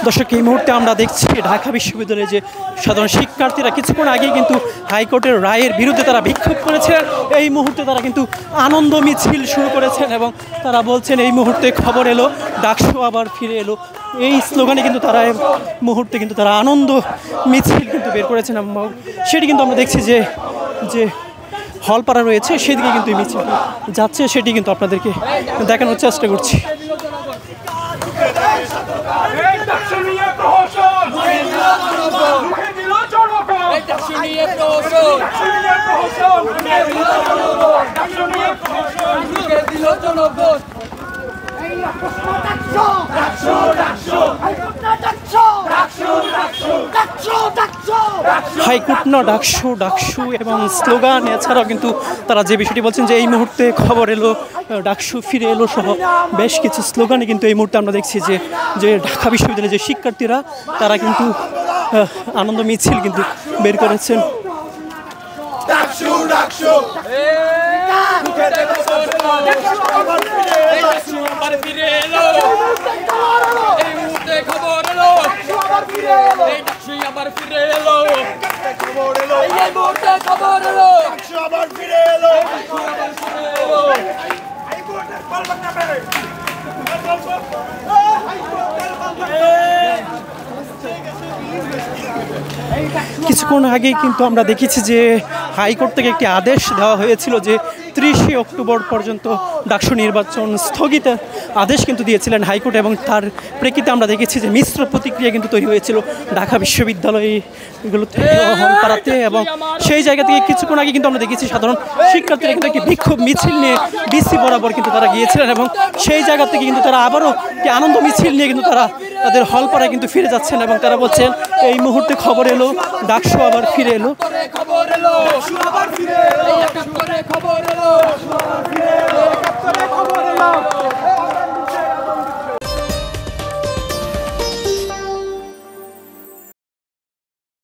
দর্শক এই মুহূর্তে আমরা দেখছি ঢাকা বিশ্ববিদ্যালয়ে যে সাধারণ শিক্ষার্থীরা কিছুক্ষণ আগেই কিন্তু হাইকোর্টের রায়ের বিরুদ্ধে তারা বিক্ষোভ করেছেন। এই মুহূর্তে তারা কিন্তু আনন্দ মিছিল শুরু করেছেন এবং তারা বলছেন এই মুহূর্তে খবর এলো ডাকসু আবার ফিরে এলো। এই স্লোগানে কিন্তু তারা মুহূর্তে কিন্তু তারা আনন্দ মিছিল কিন্তু বের করেছেন এবং সেটি কিন্তু আমরা দেখছি যে যে হলপাড়া রয়েছে সেদিকে কিন্তু এই মিছিল যাচ্ছে, সেটি কিন্তু আপনাদেরকে দেখানোর চেষ্টা করছি। হাইকোর্ট না ডাকসু ডাকসু এবং স্লোগান এছাড়াও কিন্তু তারা যে বিষয়টি বলছেন যে এই মুহূর্তে খবর এলো ডাকসু ফিরে এলো সহ বেশ কিছু স্লোগানে কিন্তু এই মুহূর্তে আমরা দেখছি যে যে ঢাকা বিশ্ববিদ্যালয়ের যে শিক্ষার্থীরা তারা কিন্তু আনন্দ মিছিল কিন্তু বের করেছেন। কিছুক্ষণ আগেই কিন্তু আমরা দেখেছি যে হাইকোর্ট থেকে একটি আদেশ দেওয়া হয়েছিল যে 30শে অক্টোবর পর্যন্ত ডাকসু নির্বাচন স্থগিতের আদেশ কিন্তু দিয়েছিলেন হাইকোর্ট এবং তার প্রেক্ষিতে আমরা দেখেছি যে মিশ্র প্রতিক্রিয়া কিন্তু তৈরি হয়েছিল ঢাকা বিশ্ববিদ্যালয়গুলোতে হলপাড়াতে এবং সেই জায়গা থেকে কিছুক্ষণ আগে কিন্তু আমরা দেখেছি সাধারণ শিক্ষার্থীরা কিন্তু একটি বিক্ষোভ মিছিল নিয়ে ডিসি বরাবর কিন্তু তারা গিয়েছিলেন এবং সেই জায়গা থেকে কিন্তু তারা আবারও একটি আনন্দ মিছিল নিয়ে কিন্তু তারা তাদের হলপাড়ায় কিন্তু ফিরে যাচ্ছেন এবং তারা বলছেন এই মুহূর্তে খবর এলো ডাকসু আবার ফিরে এলো। খবর এলো